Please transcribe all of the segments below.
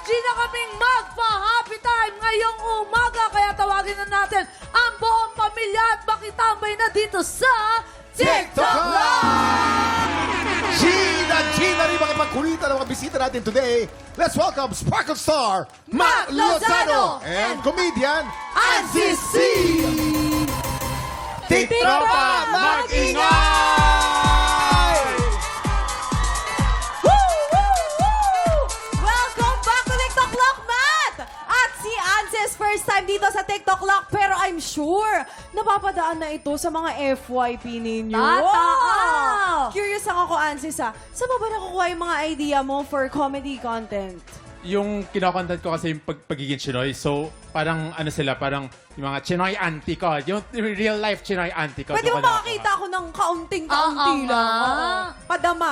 G na kaming magpa-happy time ngayong umaga. Kaya tawagin na natin ang buong pamilya at makitambay na dito sa TikTok Live! Gina rin makipagkulitan ng mga bisita natin today. Let's welcome Sparkle Star, Matt Lozano, and comedian, Ansi C. TikToka, mag-ingay! Welcome back to TikTok Lock, Matt! At si Anses, first time dito sa TikTok Lock, pero I'm sure napapadaan na ito sa mga FYP ninyo. Totoo! Curious lang ako, Anses, ha? Saan mo ba nakukuha yung mga idea mo for comedy content? Yung kinokontent ko kasi yung pagiging Chinoy. So, parang ano sila, parang yung mga Chinoy auntie ko. Yung real life Chinoy auntie ko. Pwede mo doon ko makakita ako ng kaunting-kaunti Oo lang. nga. Oo. Padama.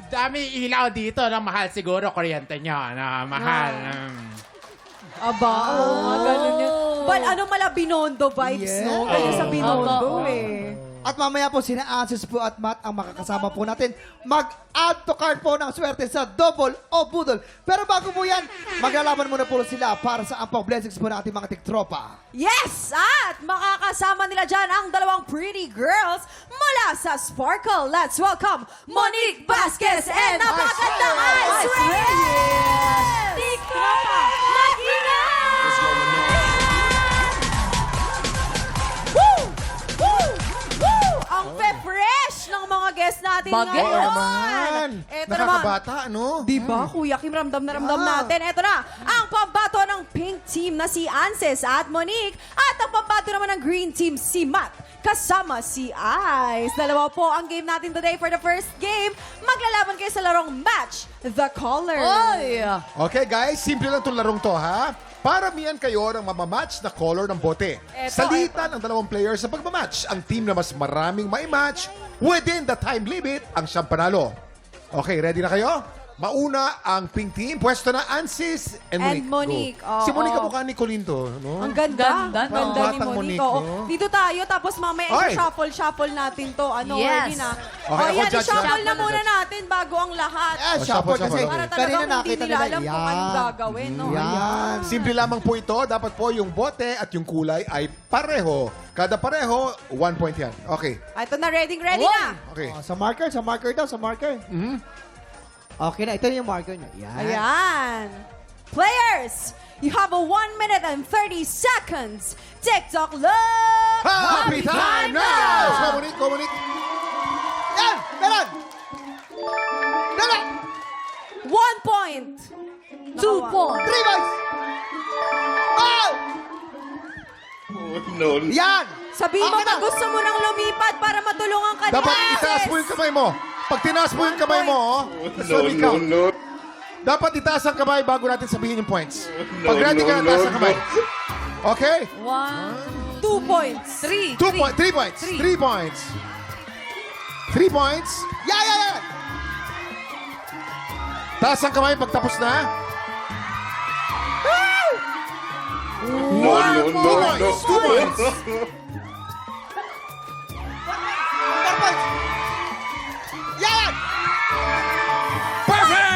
Dami ilaw dito na mahal siguro kuryente nyo na mahal. Aba, oo nga, ganun yun. But ano mala Binondo vibes, no? Kaya sa Binondo, Oo. eh. At mamaya po, sina Ansis po at Matt ang makakasama po natin. Mag-add to cart po ng swerte sa double o budol. Pero bago po yan, maglalaban muna po sila para sa ampang blessings po ng ating mga tiktropa. Yes! At makakasama nila dyan ang dalawang pretty girls mula sa Sparkle. Let's welcome Monique Vasquez and napakagandang Ice Reyes! Tiktropa, mag-ingay! Woo! Woo! Woo! Ang fresh ng mga guests natin Bagay. Oo ngayon. naman. Eto naman. Nakakabata, no? Diba, Kuya Kim, ramdam na ramdam natin. Eto na, ang pambato ng pink team na si Anses at Monique at ang pambato naman ng green team si Matt kasama si Ice. Dalawa po ang game natin today for the first game. Maglalaban kayo sa larong Match the Color. Oy! Okay, guys, simple lang itong larong to, ha? Paramihan kayo ng mamamatch na color ng bote. Salitan ang dalawang players sa pagmamatch. Ang team na mas maraming match within the time limit ang siyang panalo. Okay, ready na kayo? Mauna ang pink team. Pwesto na Ansis and And Monique. Monique, Go. oo. Si Monique mukha ni Colin to, no? Ang ganda. Ganda, Ang ganda ni batang Monique. Monique, Oo. no? Dito tayo, tapos mamaya Oy! shuffle natin to. Ano, Yes. ready na? Okay, o ako yan, judge, i-shuffle ha? na muna natin bago ang lahat. Eh, Oh, shuffle shuffle, kasi okay. Para kanina talagang hindi nakita nila nila. alam kung anong gagawin, no? Yan. Simple lamang po ito. Dapat po yung bote at yung kulay ay pareho. Kada pareho, 1 point yan. Okay. Ito na, ready na. Okay. Oh, sa marker daw, sa marker. Okay na, ito na yung marker niya. Yan. Ayan. Players, you have a 1 minute and 30 seconds. TikTok Love! Happy time now! Go, Monique, go, Monique. Yan! Meron! Dala! 1 point. 2 Nakawa. points. 3 points! Oh! Yan! Sabihin mo Okay na. pag gusto mo nang lumipat para matulungan ka ni Dapat Isis. itaas mo yung kamay mo. Pag tinaas mo yung kamay mo, dapat itaas ang kamay bago natin sabihin yung points. Pag ready ka, taas ang kamay. Okay? 1, 2 points. 3. 3 points. 3 points. 3 points. Yan! Taas ang kamay pag tapos na. 2 points. 2 points. 4 points! Yan! Perfect!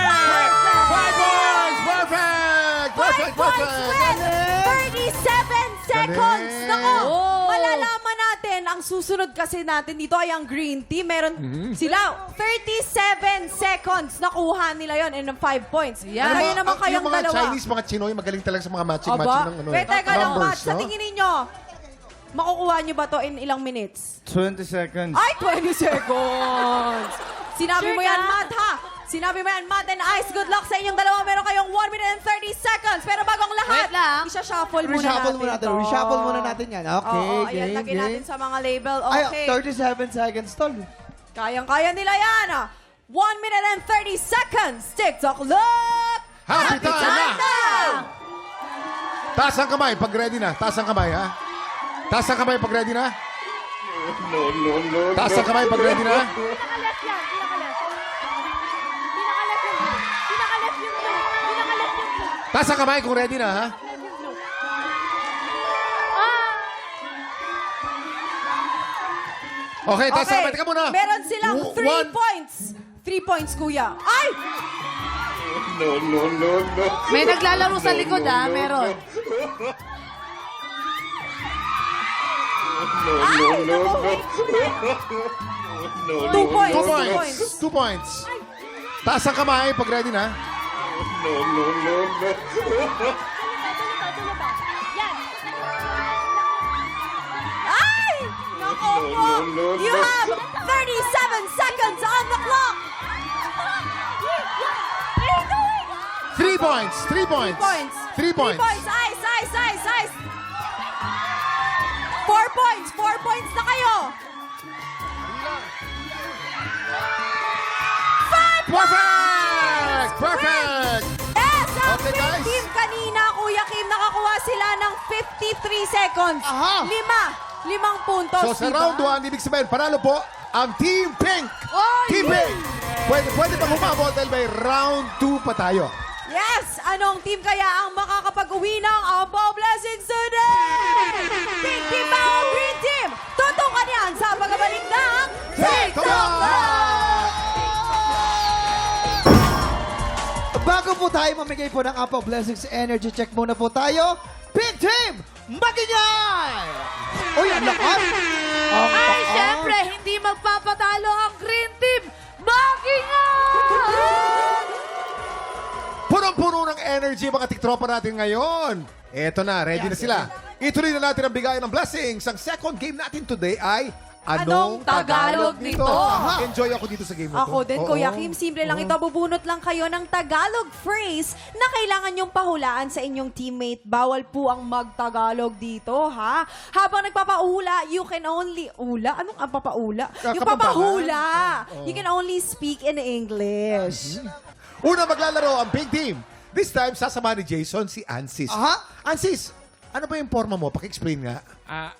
5 points! Perfect! 5 points with 37 seconds. Galing. Nako, Oh. malalaman natin, ang susunod kasi natin dito ay ang green team. Meron sila 37 seconds. Nakuha nila yon and 5 points. Yan. Kayo naman kayong yung mga dalawa. Chinese, mga Chinoy, magaling talaga sa mga matching Aba, ng ano. wait, teka lang, numbers, Matt. Sa no? tingin ninyo, makukuha nyo ba to in ilang minutes? 20 seconds. Ay, 20 seconds! Sinabi Sure mo yan, ka? Matt, ha? Sinabi mo yan, Matt and Ice. Good luck sa inyong dalawa. Meron kayong 1 minute and 30 seconds. Pero bago ang lahat, Wait lang. isa-shuffle muna Reshuffle natin muna natin. to. Reshuffle muna natin yan. Okay, Oo, ayan, game, lagyan natin game. sa mga label. Ay, Okay. 37 seconds, tol. Kayang-kaya nila yan. 1 minute and 30 seconds. TikTok look! Happy time na! Taas ang kamay pag ready na. Taas ang kamay, ha? Taas ang kamay pag ready na. Taas ang kamay pag ready na. Pinaka-left yan. Pinaka-left. Pinaka-left yung blue. Pinaka-left yung blue. Taas ang kamay kung ready na, ha? Okay, taas ang kamay. Teka muna. Meron silang 3 One. points. 3 points, kuya. Ay! May naglalaro sa likod, meron. Ay, naku. 2 points. 2 2 points. points. 2 points. Taas ang kamay pag ready na. Ay! Nako po! You have 37 seconds on the clock! 3 points. 3 points. 3 points. 3 points. Ice, ice, ice, ice. 4 points. 4 points na kayo. 5 Perfect! Perfect! Yes! Ang Okay, guys. team kanina, Kuya Kim, nakakuha sila ng 53 seconds. Aha. 5 puntos. So sa diba? round 1, ibig sabihin, panalo po ang Team Pink. Oy! Team Pink! Pwede pang humabot dahil may round 2 pa tayo. Yes! Anong team kaya ang makakapag-uwi ng Ambo Blessings today? Pink Team ba o Green Team? Tutukan yan sa pagbabalik ng TikTok Live! Bago po tayo mamigay po ng Ampaw Blessings Energy Check muna po tayo. Pink Team, magingay! Uy, ang lakas! Ay, syempre, hindi magpapatalo ang Green Team. Magingay! Punong-puno ng energy mga tiktropa natin ngayon. Eto na, ready na sila. Ituloy na natin ang bigayan ng blessings. Ang second game natin today ay Anong Tagalog nito? Aha. Enjoy ako dito sa game na to. Ako din, Oo. Kuya Kim. Simple lang ito. Bubunot lang kayo ng Tagalog phrase na kailangan nyong pahulaan sa inyong teammate. Bawal po ang mag-Tagalog dito, ha? Habang nagpapaula, you can only... Ula? Anong ang papaula? Yung Kapampangan. papahula. You can only speak in English. Una maglalaro ang Pink Team. This time, sasama ni Jason si Ansis. Aha. Ansis, ano ba yung forma mo? Paki-explain nga.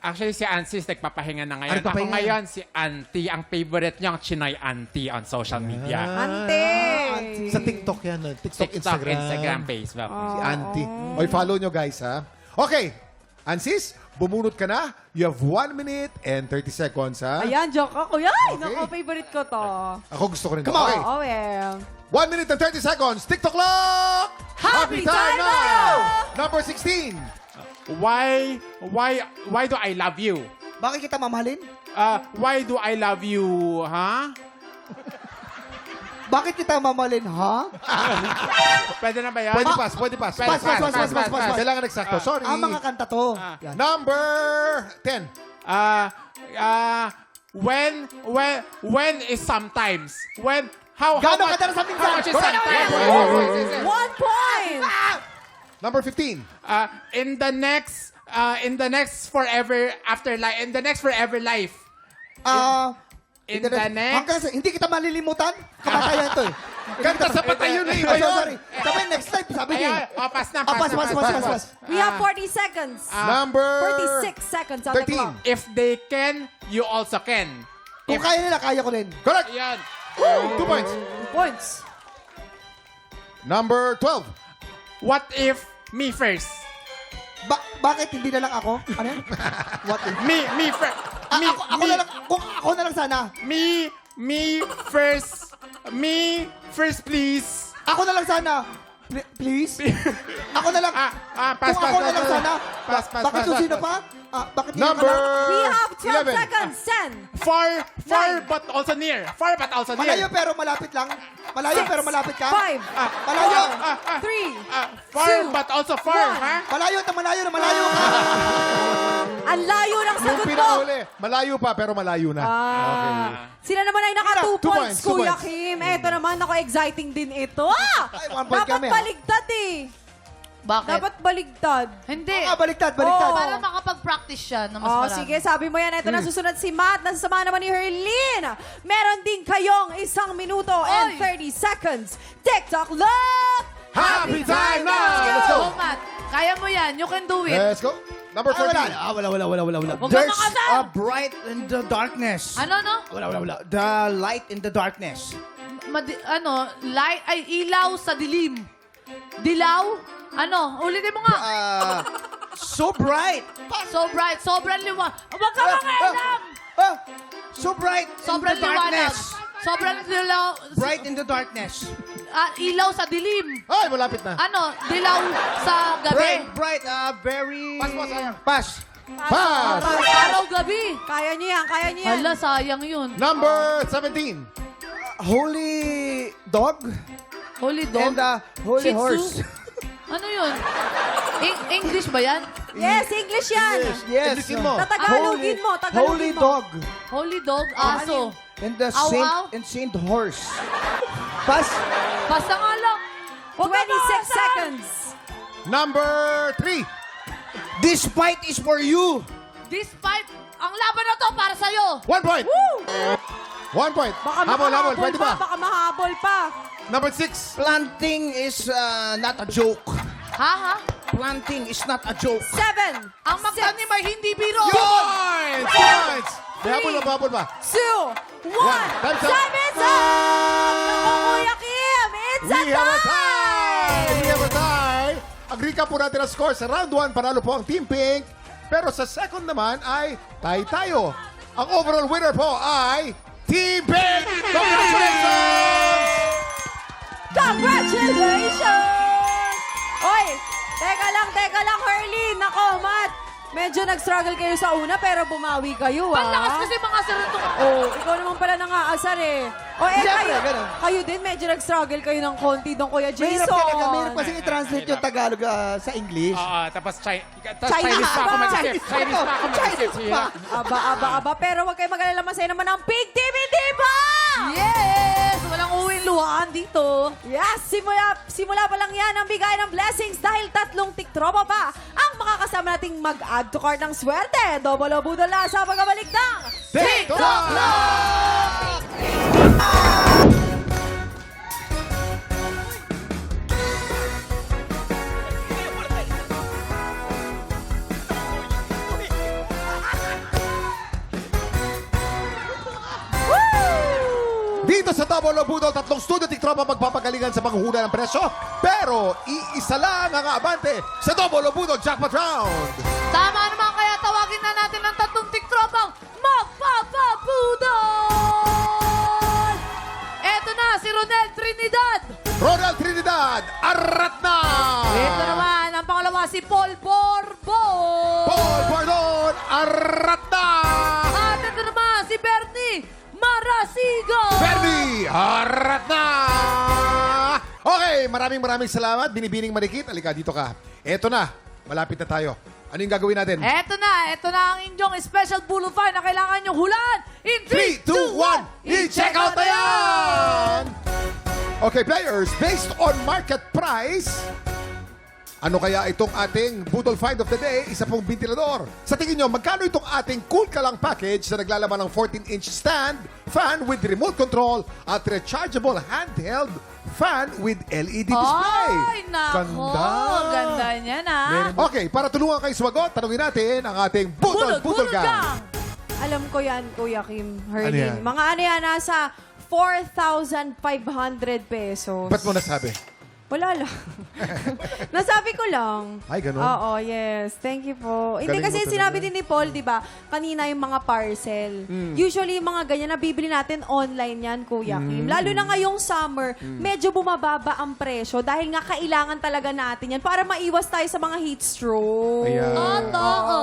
Actually, si Ansis nagpapahinga na ngayon. Ano Ako papahinga? ngayon, si Auntie. Ang favorite niya, ang Chinoy Auntie on social media. Ante! Sa TikTok yan. TikTok, TikTok, Instagram, Facebook. Si Auntie. Oy, follow nyo guys, ha? Okay. Ansis, bumunot ka na. You have 1 minute and 30 seconds, ha? Ayan, joke ako. Ay, Okay. naku, favorite ko to. Ako gusto ko rin. Come on. Okay. Oh, well. 1 minute and 30 seconds. TikTok clock! Happy time now! now! Number 16. Why do I love you? Bakit kita mamahalin? Why do I love you, ha? Bakit kita mamahalin, ha? Pwede na ba yan? Pwede pass, pwede pass. Pass, pass. Kailangan eksakto. Sorry. Ang mga kanta to. Yan. Number 10. When is sometimes? When, how Gano'ng much? kadalas sa minsan? How much is sometimes? 1 point! Number 15. In the next forever afterlife, in the next forever life. In the next... Hindi kita malilimutan. Kamatayan to eh. Kanta sa patay yun eh. Iba Sorry, yun. sorry. Sabi next life, sabi niya. Ayun, pass na, Pass. We have 40 seconds. Number 46 seconds on the 13. clock. If they can, you also can. Kung kaya nila, kaya ko rin. Correct. Ayan. 2 points. Points. Number 12. What if me first? Bakit hindi na lang ako? Ano yan? What if? Me first. Ako na lang, kung ako na lang sana. Me first. Me first, please. Ako na lang sana. Please? Ako na lang. Pass, Kung ako pass, na lang pass, sana. pass, pass, Bakit pass, yung pass, sino pass. pa? Bakit hindi Number ka lang? We have 12 11. seconds. 10. Far Nine. but also near. Far but also Malayo near. pero malapit lang. Malayo pero malapit ka. 5. Malayo. 3. Far Two. but also far, One. ha? Malayo na malayo ka. Ang layo ng Yung sagot mo. pinakahuli. Malayo pa pero malayo na. Okay. Sila naman ay naka 2 Two points, points, 2 Kuya points. Kim. Eto naman, ako exciting din ito. Ay, 1 point Dapat kami, baligtad eh. Bakit? Dapat baligtad. Hindi. Baliktad. Oo. Para makapag-practice siya na mas Oh, marami. sige, sabi mo yan. Ito na susunod si Matt. Nasasama naman ni Herlene. Meron din kayong 1 minuto and 30 seconds. TikTok Love! Happy time now! Let's go. Go, Matt. Kaya mo yan. You can do it. Let's go. Number 14. Wala. Huwag kang makasal. Bright in the darkness. Ano? Wala. The light in the darkness. Light, ay, ilaw sa dilim. Dilaw? Ulitin mo nga. So bright. So bright, sobrang liwanag. Huwag ka makialam. So bright Sobrang in the darkness. Sobrang dilaw. Bright in the darkness. Ilaw sa dilim. Ay, malapit na. Ano? Dilaw sa gabi. Bright, very... Sayang. Pass. Pass! Araw-gabi. Kaya niyo yan, kaya niyo yan. Hala, sayang yun. Number 17. Holy dog Holy dog. and holy Shih Tzu? horse. Ano yun? English ba yan? Yes, English yan. Yes. English mo. Tatagalogin mo, Holy tagalogin mo. dog Holy dog, aso. and the Ow, saint ow. and saint horse. Pass. Basta nga lang. 26 seconds. Number 3. This fight is for you. Despite, ang laban na to para sa'yo. 1 point. Woo! 1 point. Baka Habol, makahabol pwede pa, ba? baka mahabol pa. Number 6. Planting is not a joke. Ha? Planting is not a joke. 7, Ang magtanim ay hindi biro. Points! Points! May habol ba? Habol ba? 2, 1. Time's up. Time is up! Naku, Kuya Kim, it's a We have a tie! tie! We have a tie! Agree po natin ang score. Sa round 1, panalo po ang Team Pink. Pero sa second naman ay tie tayo. Ang overall winner po ay Team Pink! Congratulations! Congratulations! Oy, teka lang, Herlin. Nako, Matt. Medyo nag-struggle kayo sa una, pero bumawi kayo, ah. Panlakas kasi mga sarutong. Oh, ikaw naman pala nangaasar eh. O, Siyempre, kayo, ganun. kayo din, medyo nag-struggle kayo ng konti doon, Kuya Jason. Mahirap talaga. Mahirap kasi i-translate yung Tagalog sa English. Oo, tapos Chinese Chinese pa ako pa. mag-isip. Chinese pa ako mag-isip. Aba. Pero wag kayo mag-alala, masaya naman ang Pink Team, hindi ba? Yes! Walang uwing luhaan dito. Yes, simula pa lang yan ang bigay ng blessings dahil 3 tiktropa pa ang makakasama nating mag-add to cart ng swerte. Double o budol na sa pagbabalik ng TikTok Live! Dito sa Double o Budol, 3 studio tiktropa magpapagalingan sa panghuna ng presyo. Pero iisa lang ang aabante sa Double o Budol Jackpot Round. Tama naman, kaya tawagin na natin ang 3 tiktropang magpapabudol! Eto na, si Ronel Trinidad. Ronald Trinidad, arat na! Ito naman, ang pangalawa, si Paul Borbon. Paul Bordon, arat na! At ito naman, si Bernie Marasigo. Bernie, arat na! Okay, maraming salamat. Binibining Marikit, alika dito ka. Eto na, malapit na tayo. Ano yung gagawin natin? Ito na ang inyong special Bulo Fight na kailangan nyong hulaan. In 3, 2, 1, i-check out na yan! Okay, players, based on market price, ano kaya itong ating Budol Find of the Day? Isa pong ventilador. Sa tingin nyo, magkano itong ating Cool Ka Lang package na naglalaman ng 14-inch stand, fan with remote control, at rechargeable handheld fan with LED display? Ay, nako. Ganda niya na. Okay, para tulungan kayo sumagot, tanungin natin ang ating Budol Gang. Alam ko yan, Kuya Kim, Ano Herlin. yan? Mga ano yan, nasa 4,500 pesos. Ba't mo nasabi? Wala lang. Nasabi ko lang. Ay, ganun? Oo, yes. Thank you po. Hindi Galing kasi mo talaga. sinabi din ni Paul, di ba, kanina yung mga parcel. Hmm. Usually, yung mga ganyan, nabibili natin online yan, Kuya Kim. Lalo na ngayong summer, Hmm. medyo bumababa ang presyo dahil nga kailangan talaga natin yan para maiwas tayo sa mga heat stroke. Ayan. Totoo.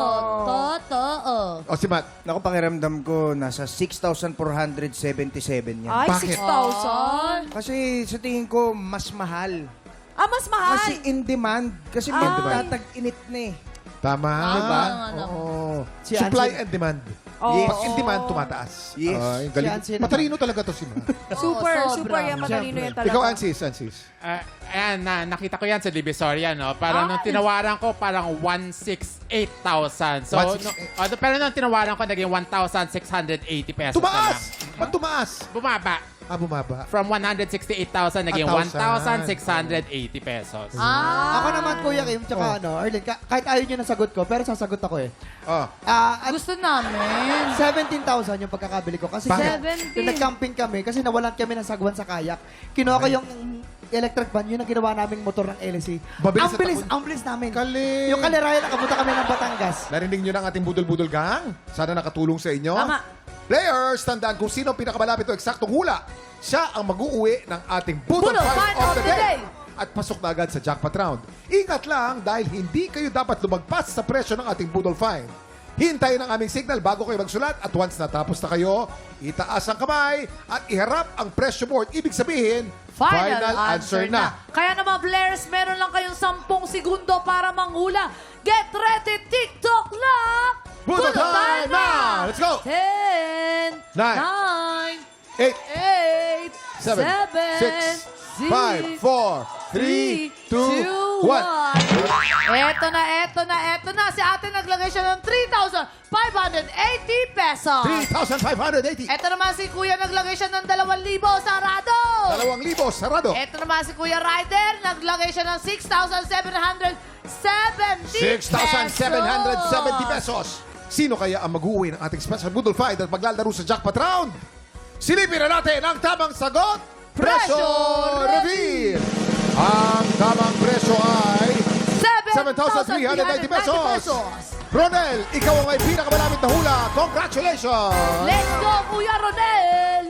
O si Matt, Naku, pakiramdam ko, nasa 6,477 yan. Ay, Bakit? 6,000. Kasi sa tingin ko, mas mahal. Ah, mas mahal. Kasi in demand. Kasi Ah. magtatag-init na eh. tama. Diba? Oo. Si Supply Ansel- and demand. Oo. Pag in demand, tumataas. Yes. Ay, galing. Si Ansel naman. Matalino talaga to si Matt. Super, Oo, super sobra. yan. Matalino yan talaga. Ikaw, Ansis. Ayan, nakita ko yan sa Divisoria, no? Parang nung tinawaran ko, parang 168,000. So, 168. pero nung tinawaran ko, naging 1,680 pesos Tumaas! Ba't tumaas? na lang. Bumaba. Bumaba. From 168,000, naging 1,680 pesos. Ako naman, Kuya Kim, tsaka Arlene, kahit ayaw nyo na sagot ko, pero sasagot ako eh. Oh. At Gusto namin. 17,000 yung pagkakabili ko. Kasi Bakit? 17. yung nag-camping kami, kasi nawalan kami ng sagwan sa kayak. Kinuha ko yung electric van, yun ang ginawa naming motor ng LSE. Mabilis sa Ang bilis namin. Galing. Yung kalirayan, nakapunta kami ng Batangas. Narinig nyo ng ating budol-budol gang? Sana nakatulong sa inyo. Tama. Players, tandaan kung sino ang pinakamalapit o eksaktong hula. Siya ang mag-uuwi ng ating Budol Budol Find Find of the Day. At pasok na agad sa jackpot round. Ingat lang dahil hindi kayo dapat lumagpas sa presyo ng ating Budol Find. Hintayin ang aming signal bago kayo magsulat at once natapos na kayo, itaas ang kamay at iharap ang presyo board. Ibig sabihin, final answer na. Kaya naman, players, meron lang kayong 10 segundo para manghula. Get ready, TikTok Lock! Budol time na! Let's go! 10, 9, 9, 8, 8, 7, 5, 4, 3, 2, 1. Eto na. Si ate naglagay siya ng 3,580 pesos. 3,580. Eto naman si kuya naglagay siya ng 2,000 sarado. 2,000 sarado. Eto naman si Kuya Ryder, naglagay siya ng 6,770 6,770 pesos. Sino kaya ang mag-uwi ng ating special Budol Fight at maglalaro sa jackpot round? Silipin na natin ang tamang sagot. Presyo reveal! Ang tamang presyo ay 7,390 pesos. Ronel, ikaw ang may pinakamalapit na hula. Congratulations! Let's go, Kuya Ronel!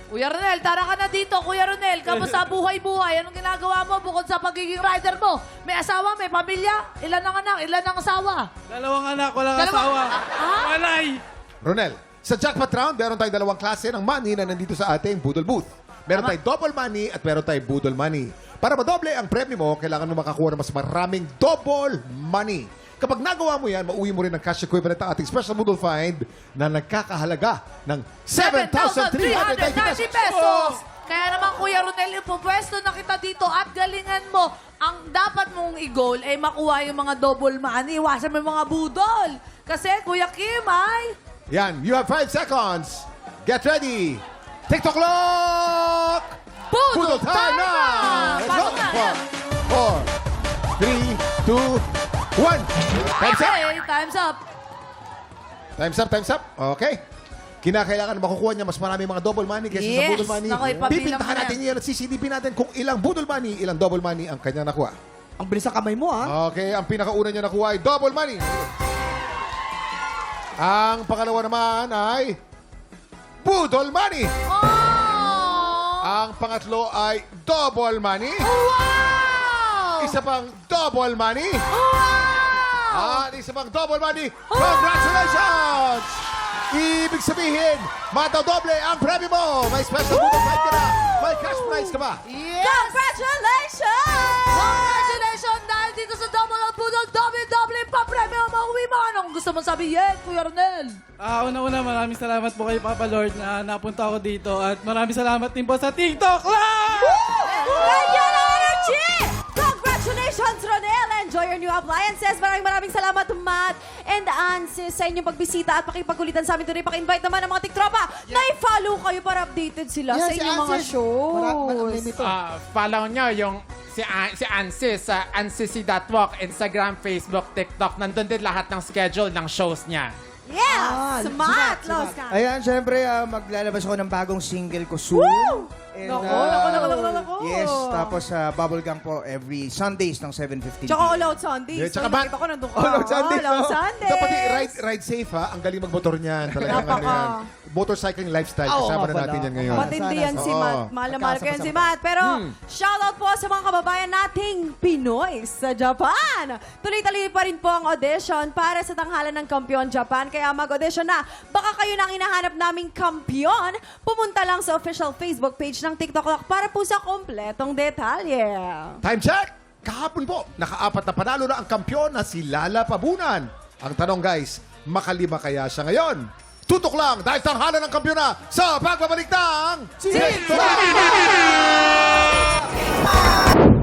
Kuya Ronel, tara ka na dito. Kuya Ronel, kamusta buhay-buhay? Anong ginagawa mo bukod sa pagiging rider mo? May asawa, may pamilya? Ilan ang anak? Ilan ang asawa? Dalawang anak, walang Dalawa- asawa. Ah? Walay! Ronel, sa jackpot round, meron tayong dalawang klase ng money na nandito sa ating Budol Booth. Meron tayong double money at meron tayong Budol money. Para madoble ang premyo mo, kailangan mo makakuha ng mas maraming double money. Kapag nagawa mo yan, mauwi mo rin ang cash equivalent ng ating special Budol Find na nagkakahalaga ng 7,390 pesos. Kaya naman, Kuya Ronel, ipupwesto na kita dito at galingan mo. Ang dapat mong i-goal ay makuha yung mga double money. Iwasan mo yung mga budol. Kasi, Kuya Kim ay... Yan, you have 5 seconds. Get ready. TikTok clock! Budol time na! Let's go! Pasok na, 4, 3, 2, 1. Time's up! Okay, time's up. Time's up. Okay. Kinakailangan makukuha niya mas marami mga double money kaysa sa Yes. budol money. Naku, ipabilang Pipintahan mo na natin yan at sisilipin natin kung ilang budol money, ilang double money ang kanya nakuha. Ang bilis ng kamay mo, ha? Okay, ang pinakauna niya nakuha ay double money. Ang pangalawa naman ay budol money. Oh! Ang pangatlo ay double money. Wow! Isa pang double money. Wow! At isa pang double money. Congratulations! Ibig sabihin, matadoble ang premyo mo. May special budol fight ka na. May cash prize ka ba? Yes! Congratulations! Congratulations! Dahil dito sa Double Out Budol, double pa premyo ang mauwi mo. Anong gusto mong sabihin, Kuya Ronel? Una-una, maraming salamat po kay Papa Lord na napunta ako dito. At maraming salamat din po sa TikTok Live! Ganyan ang energy! Congratulations, Ronel! Enjoy your new appliances. Maraming salamat, Matt and Ansis, sa inyong pagbisita at pakipagkulitan sa amin today. Paki-invite naman ang mga tiktropa na i-follow kayo para updated sila sa inyong mga shows. Follow nyo yung si Ansis sa ansisi.walk, Instagram, Facebook, TikTok. Nandun din lahat ng schedule ng shows niya. Yeah! Smart! Los ka! Ayan, syempre, maglalabas ako ng bagong single ko soon. Woo! And, Naku. Yes, tapos Bubblegum po every Sundays ng 7:15. Tsaka All Out Sundays. Yeah, tsaka Nakita ko nandun ka. All Out Sundays, All Out no? Sundays. Dapat ride safe ha. Ang galing magmotor niyan. Talagang ano Napaka. yan. Motorcycling lifestyle. Oo, Kasama na pala. natin yan ngayon. Matindi yan si Oo. Matt. Mahal na mahal ko yan si Matt. Pero, shoutout po sa mga kababayan nating Pinoy sa Japan. Tuloy-tuloy pa rin po ang audition para sa tanghalan ng Kampiyon Japan. Kaya mag-audition na. Baka kayo nang hinahanap naming kampiyon. Pumunta lang sa official Facebook page ng TikTok Lock para po sa kompletong detalye. Time check! Kahapon po, naka-4 na panalo na ang kampyon na si Lala Pabunan. Ang tanong guys, makalima kaya siya ngayon? Tutok lang dahil tanghalan ng kampyon na sa pagbabalik ng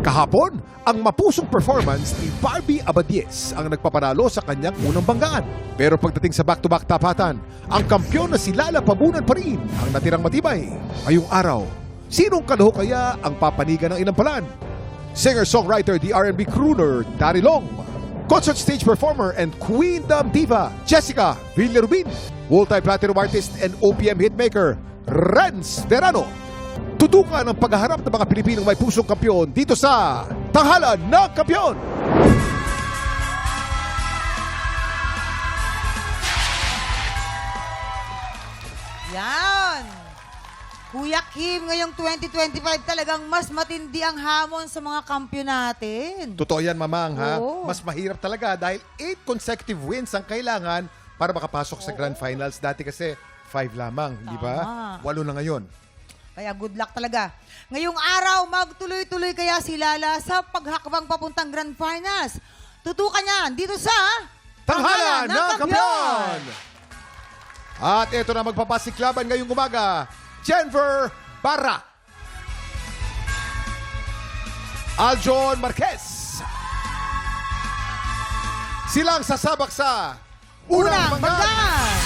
Kahapon, ang mapusong performance ni Barbie Abadies ang nagpapanalo sa kanyang unang banggaan. Pero pagdating sa back-to-back tapatan, ang kampyon na si Lala Pabunan pa rin ang natirang matibay. Ngayong araw, sinong kalaho kaya ang papanigan ng inampalan? Singer-songwriter, the R&B crooner, Dari Long. Concert stage performer and Queendom diva, Jessica Villarubin. Multi-platinum artist and OPM hitmaker, Renz Verano. Tutukan ang paghaharap ng mga Pilipinong may pusong kampyon dito sa Tanghalan ng Kampyon. Yan. Kuya Kim, ngayong 2025 talagang mas matindi ang hamon sa mga kampiyon natin. Totoo yan, Mamang, ha? Oo. Mas mahirap talaga dahil 8 consecutive wins ang kailangan para makapasok sa Grand Finals. Dati kasi 5 lamang, di ba? 8 na ngayon. Kaya good luck talaga. Ngayong araw, magtuloy-tuloy kaya si Lala sa paghakbang papuntang Grand Finals. Tutukan yan dito sa Tanghalan ng Kampiyon! At ito na magpapasiklaban ngayong umaga, Jenver Barra, Aljon Marquez. Silang sasabak sa Unang Banggan!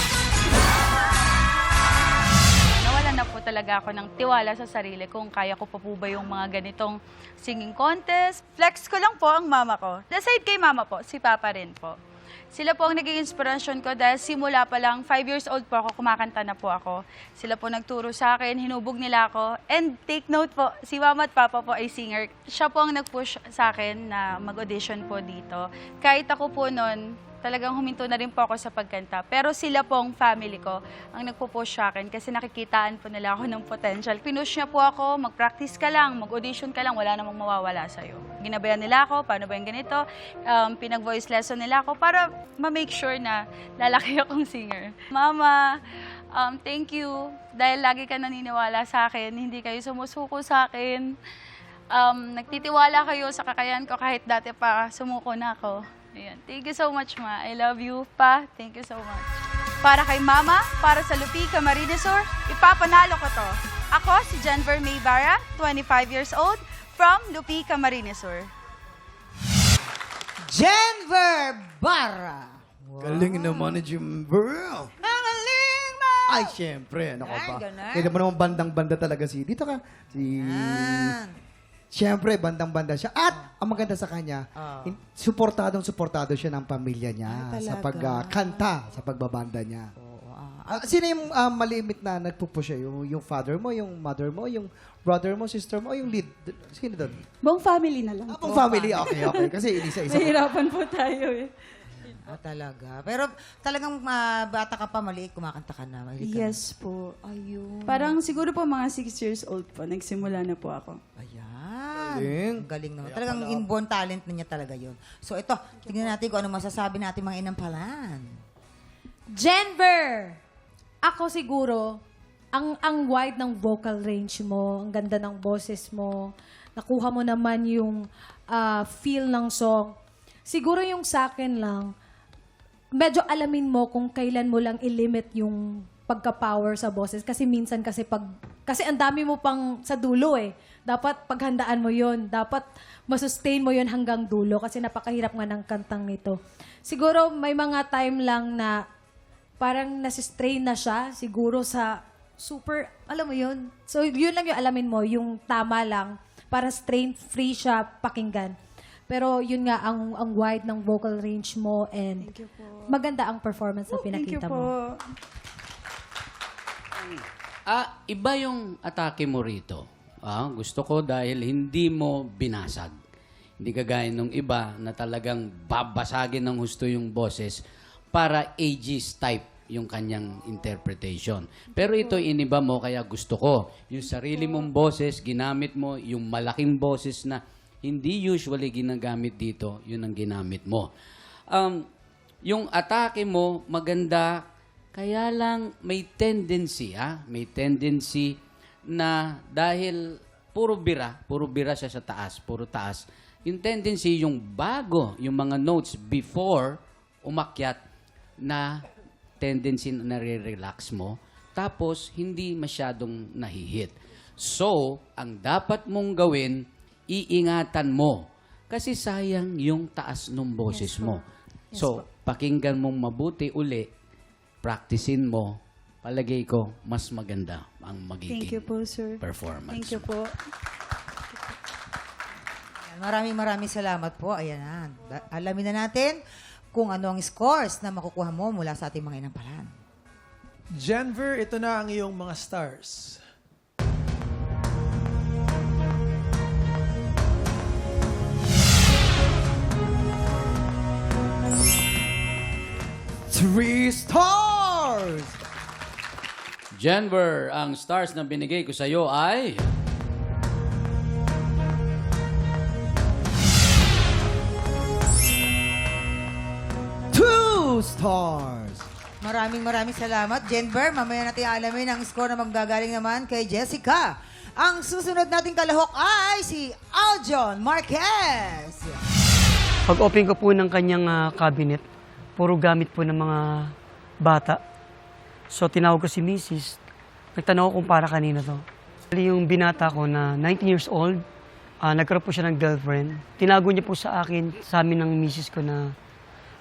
Nawalan na po talaga ako ng tiwala sa sarili kung kaya ko pa po ba yung mga ganitong singing contest. Flex ko lang po ang mama ko. Aside kay mama po, si papa rin po. Sila po ang naging inspirasyon ko dahil simula pa lang, 5 years old po ako, kumakanta na po ako. Sila po nagturo sa akin, hinubog nila ako. And take note po, si mama at papa po ay singer. Siya po ang nag-push sa akin na mag-audition po dito. Kahit ako po noon, talagang huminto na rin po ako sa pagkanta. Pero sila pong family ko ang nagpo-push sa akin kasi nakikitaan po nila ako ng potential. Pinush niya po ako, mag-practice ka lang, mag-audition ka lang, wala namang mawawala sa'yo. Ginabayan nila ako, paano ba yung ganito? Pinag-voice lesson nila ako para ma-make sure na lalaki akong singer. Mama, thank you dahil lagi ka naniniwala sa akin, hindi kayo sumusuko sa akin. Nagtitiwala kayo sa kakayahan ko kahit dati pa sumuko na ako. Ayan. Thank you so much, Ma. I love you, Pa. Thank you so much. Para kay Mama, para sa Lupi Camarines Sur, ipapanalo ko to. Ako si Jenver May Barra, 25 years old, from Lupi Camarines Sur. Jenver Barra. Galing naman ni Jimber. Ang galing mo! Ay, syempre. Ano ka Ay, ba? ganun. Kaya naman naman bandang-banda talaga si... Dito ka. Si... Yan. Siyempre, bandang-banda siya. At ang maganda sa kanya, suportado siya ng pamilya niya sa pagkanta, sa pagbabanda niya. Sino yung malimit na nagpupush siya? Yung father mo, yung mother mo, yung brother mo, sister mo, o yung lead? Sino doon? Buong family na lang. Buong family, okay. Kasi isa-isa. Nahirapan po tayo eh. Talaga. Pero talagang bata ka pa, maliit, kumakanta ka na. Mahilig ka na. Yes po. Ayun. Parang siguro po mga 6 years old po, nagsimula na po ako. Ayan. Galing. Galing naman. Talagang inborn talent na niya talaga yun. So ito, tingnan natin kung ano masasabi natin mga inampalan. Jenver! Ako siguro, ang wide ng vocal range mo, ang ganda ng boses mo, nakuha mo naman yung feel ng song. Siguro yung sa akin lang, medyo alamin mo kung kailan mo lang i-limit yung pagka-power sa boses. Kasi minsan kasi kasi ang dami mo pang sa dulo eh. Dapat paghandaan mo yon, dapat masustain mo yon hanggang dulo kasi napakahirap nga ng kantang nito. Siguro may mga time lang na parang nasistrain na siya, siguro sa super, alam mo yun? So yun lang yung alamin mo, yung tama lang, para strain-free siya pakinggan. Pero yun nga, ang wide ng vocal range mo and maganda ang performance na pinakita mo. Iba yung atake mo rito. Gusto ko dahil hindi mo binasag. Hindi kagaya nung iba na talagang babasagin ng husto yung boses para ages type yung kanyang interpretation. Pero ito iniba mo kaya gusto ko. Yung sarili mong boses, ginamit mo, yung malaking boses na hindi usually ginagamit dito, yun ang ginamit mo. Yung atake mo, maganda, kaya lang may tendency na dahil puro bira siya sa taas, puro taas. Yung tendency, yung bago, yung mga notes before umakyat na tendency na nare-relax mo, tapos hindi masyadong nahihit. So, ang dapat mong gawin, iingatan mo. Kasi sayang yung taas ng boses mo. So, pakinggan mong mabuti uli, practicein mo, palagay ko, mas maganda ang magiging Thank you po, sir. performance. Thank you po. Maraming salamat po. Ayan na. Alamin na natin kung ano ang scores na makukuha mo mula sa ating mga inampalan. Jenver, ito na ang iyong mga stars. Three stars! Jenver, ang stars na binigay ko sa'yo ay... 2 stars. Maraming salamat, Jenver. Mamaya natin alamin ang score na manggagaling naman kay Jessica. Ang susunod nating kalahok ay si Aljon Marquez. Pag-open ko po ng kanyang cabinet, puro gamit po ng mga bata. So tinawag ko si Mrs. Nagtanong ko kung para kanina to. Yung binata ko na 19 years old, nagkaroon po siya ng girlfriend. Tinago niya po sa akin, sa amin ng Mrs. ko na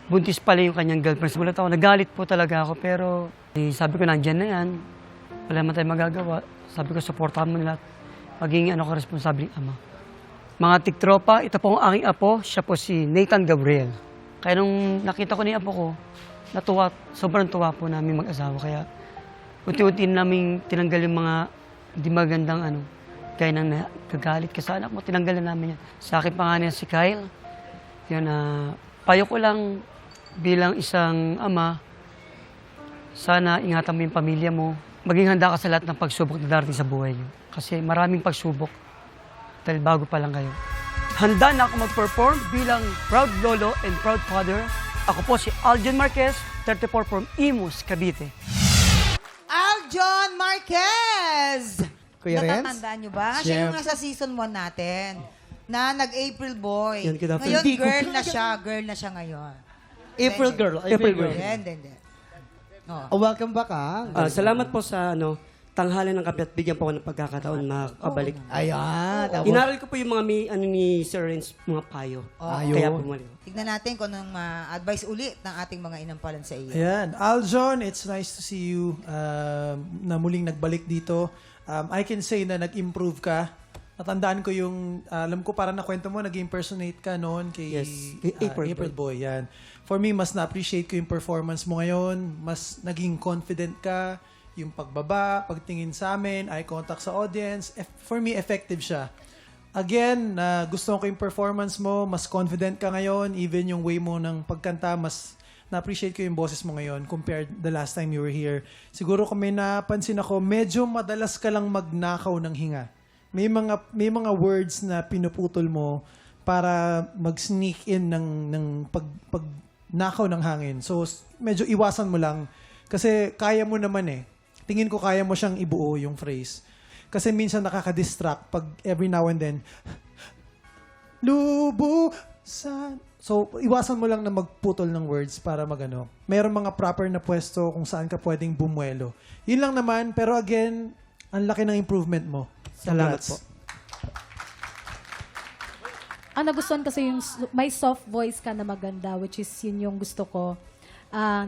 buntis pala yung kanyang girlfriend. Simulat ako, nagalit po talaga ako, pero sabi ko, nandyan na yan. Wala naman tayong magagawa. Sabi ko, supportahan mo nila. Maging responsabling ama. Mga tiktropa, ito po ang aking apo. Siya po si Nathan Gabriel. Kaya nung nakita ko ni apo ko, natuwa, sobrang tuwa po namin mag-asawa. Kaya unti-unti namin tinanggal yung mga di magandang kaya nang nagagalit ka sa anak mo, tinanggal na namin yan. Sa akin pangalan si Kyle. Yun, payo ko lang bilang isang ama, sana ingatan mo yung pamilya mo. Maging handa ka sa lahat ng pagsubok na darating sa buhay niyo. Kasi maraming pagsubok dahil bago pa lang kayo. Handa na ako mag-perform bilang proud lolo and proud father. Ako po si Aljon Marquez, 34 from Imus, Cavite. Aljon Marquez! Kuya Renz? Natatandaan nyo ba? Siya yung nasa season 1 natin na nag-April boy. Yan, kita- Ngayon, Hindi ko- girl na siya ngayon. April girl. April girl. Hindi. Oh. Welcome back, Salamat po sa tanghalan ng kape at bigyan po ako ng pagkakataon makabalik. Ayan. Inaral ko po yung mga ni Sir Renz, mga payo. Kaya bumalik. Tignan natin kung anong advice ulit ng ating mga inampalan sa iyo. Ayan. Aljon, it's nice to see you na muling nagbalik dito. I can say na nag-improve ka. Natandaan ko yung, alam ko parang nakwento mo, nag-impersonate ka noon kay April Boy. Yan. For me, mas na-appreciate ko yung performance mo ngayon. Mas naging confident ka. Yung pagbaba, pagtingin sa amin, eye contact sa audience. For me, effective siya. Again, gusto ko yung performance mo. Mas confident ka ngayon. Even yung way mo ng pagkanta, mas na-appreciate ko yung boses mo ngayon compared the last time you were here. Siguro kung may napansin ako, medyo madalas ka lang magnakaw ng hinga. May mga words na pinuputol mo para mag-sneak in ng pagnakaw ng hangin. So, medyo iwasan mo lang. Kasi kaya mo naman Tingin ko kaya mo siyang ibuo yung phrase. Kasi minsan nakaka-distract pag every now and then, lubusan. So, iwasan mo lang na magputol ng words para magano. Meron mga proper na pwesto kung saan ka pwedeng bumuelo. Yun lang naman, pero again, ang laki ng improvement mo. Salamat po. Ang nagustuhan kasi yung may soft voice ka na maganda, which is yun yung gusto ko.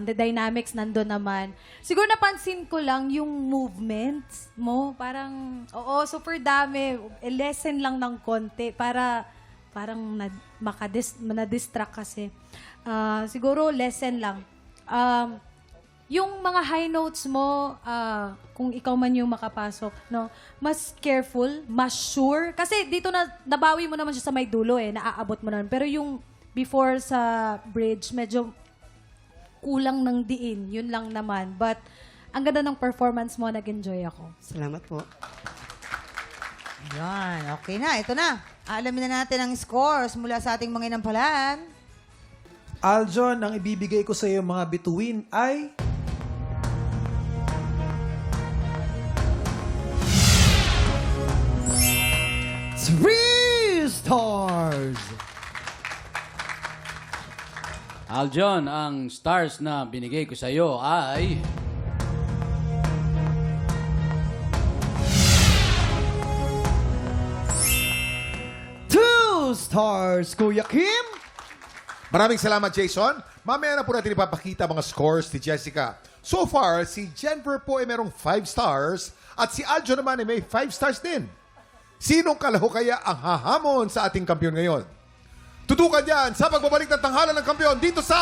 The dynamics nandun naman. Siguro napansin ko lang yung movements mo. Parang, super dami. Lesson lang ng konti para parang na-distract kasi. Siguro lesson lang. Yung mga high notes mo, kung ikaw man yung makapasok, mas careful, mas sure. Kasi dito nabawi mo naman siya sa may dulo naaabot mo naman. Pero yung before sa bridge, medyo kulang ng diin. Yun lang naman. But, ang ganda ng performance mo, nag-enjoy ako. Salamat po. Yan. Okay na. Ito na. Alamin na natin ang scores mula sa ating mga inampalan. Aljon, ang ibibigay ko sa iyo mga bituin ay... Three stars. Aljon, ang stars na binigay ko sa iyo ay... 2 stars, Kuya Kim. Maraming salamat, Jason. Mamaya na po natin ipapakita mga scores ni Jessica. So far, si Jenver po ay merong 5 stars at si Aljon naman ay may 5 stars din. Sinong kalahok kaya ang hahamon sa ating kampiyon ngayon? Tutukan yan sa pagbabalik ng tanghalan ng kampiyon dito sa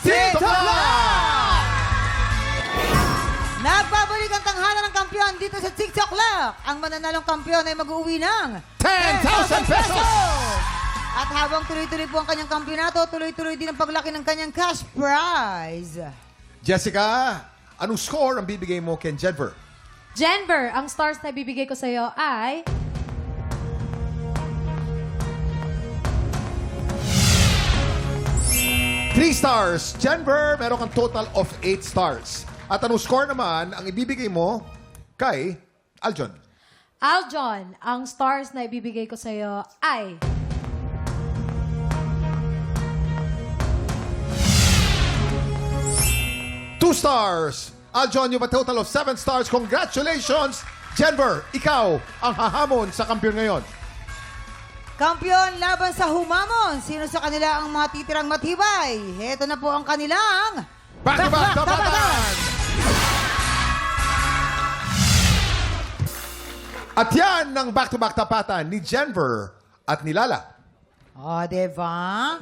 TikTok Live! Nagbabalik ang tanghalan ng kampiyon dito sa TikTok Live. Ang mananalong kampiyon ay mag-uwi ng 10,000 pesos! At habang tuloy-tuloy po ang kanyang kampyonato, tuloy-tuloy din ang paglaki ng kanyang cash prize. Jessica, anong score ang bibigay mo kay Jenver? Jenver, ang stars na bibigay ko sa'yo ay... Three stars. Jenver, meron kang total of 8 stars. At anong score naman ang ibibigay mo kay Aljon? Aljon, ang stars na ibibigay ko sa'yo ay... 2 stars. Aljon, you have a total of 7 stars. Congratulations! Jenver, ikaw ang hahamon sa kampiyon ngayon. Kampiyon laban sa humamon. Sino sa kanila ang mga titirang matibay? Heto na po ang kanilang... Back-to-back tapatan! At yan ng back-to-back tapatan ni Jenver at ni Lala. Oh, diba?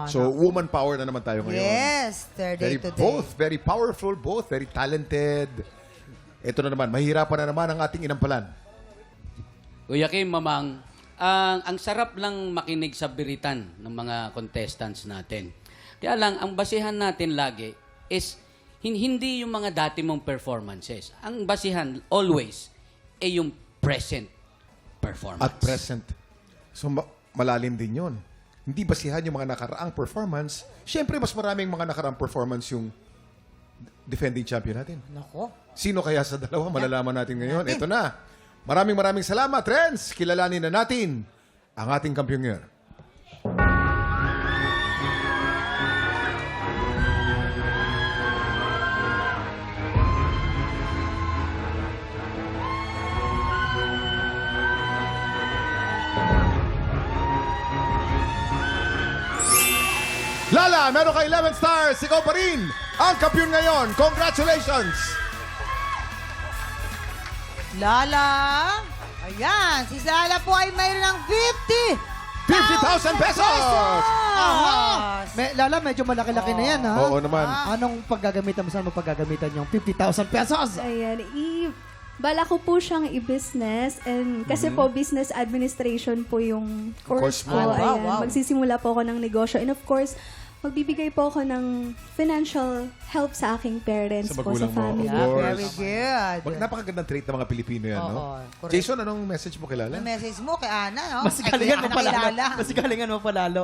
So, woman power na naman tayo ngayon. Yes, third day today. Both very powerful, both very talented. Ito na naman, mahirapan na naman ang ating inampalan. Kuya Kim, Mamang, ang sarap lang makinig sa biritan ng mga contestants natin. Kaya lang, ang basihan natin lagi is hindi yung mga dati mong performances. Ang basihan always ay yung present performance. At present. So, malalim din yun. Hindi basihan yung mga nakaraang performance. Siyempre, mas maraming mga nakaraang performance yung defending champion natin. Nako. Sino kaya sa dalawa? Malalaman natin ngayon. Ito na. Maraming salamat, Renz. Kilalanin na natin ang ating kampiyon ngayon. Lala, meron ka 11 stars. Ikaw pa rin ang kampiyon ngayon. Congratulations! Lala. Ayan, si Lala po ay mayroon ng 50,000 pesos! Aha! Lala, medyo malaki-laki na yan, ha? Oo naman. Anong paggagamitan mo? Saan mo paggagamitan yung 50,000 pesos? Ayan, bala ko po siyang i-business and kasi po business administration po yung course Course mo. ko. Ayan, Wow. magsisimula po ako ng negosyo and of course, magbibigay po ako ng financial help sa aking parents Sa po, sa magulang mo, family. of course. Very good. Napakagandang trait ng mga Pilipino yan, no? Oo, correct. Jason, anong message mo kay Lala? Ang message mo kay Ana, no? Mas galingan mo palalo. Mas galingan mo palalo.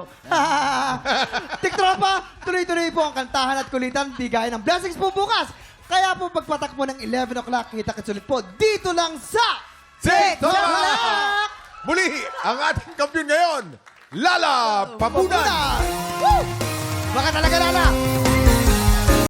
Tiktropa, tuloy-tuloy po ang kantahan at kulitan. Bigay ng blessings po bukas. Kaya po pagpatak po ng 11 o'clock, kita-kits ulit po dito lang sa TikTok! Muli, ang ating kampiyon ngayon, Lala Pabunan! Baka talaga, Lala!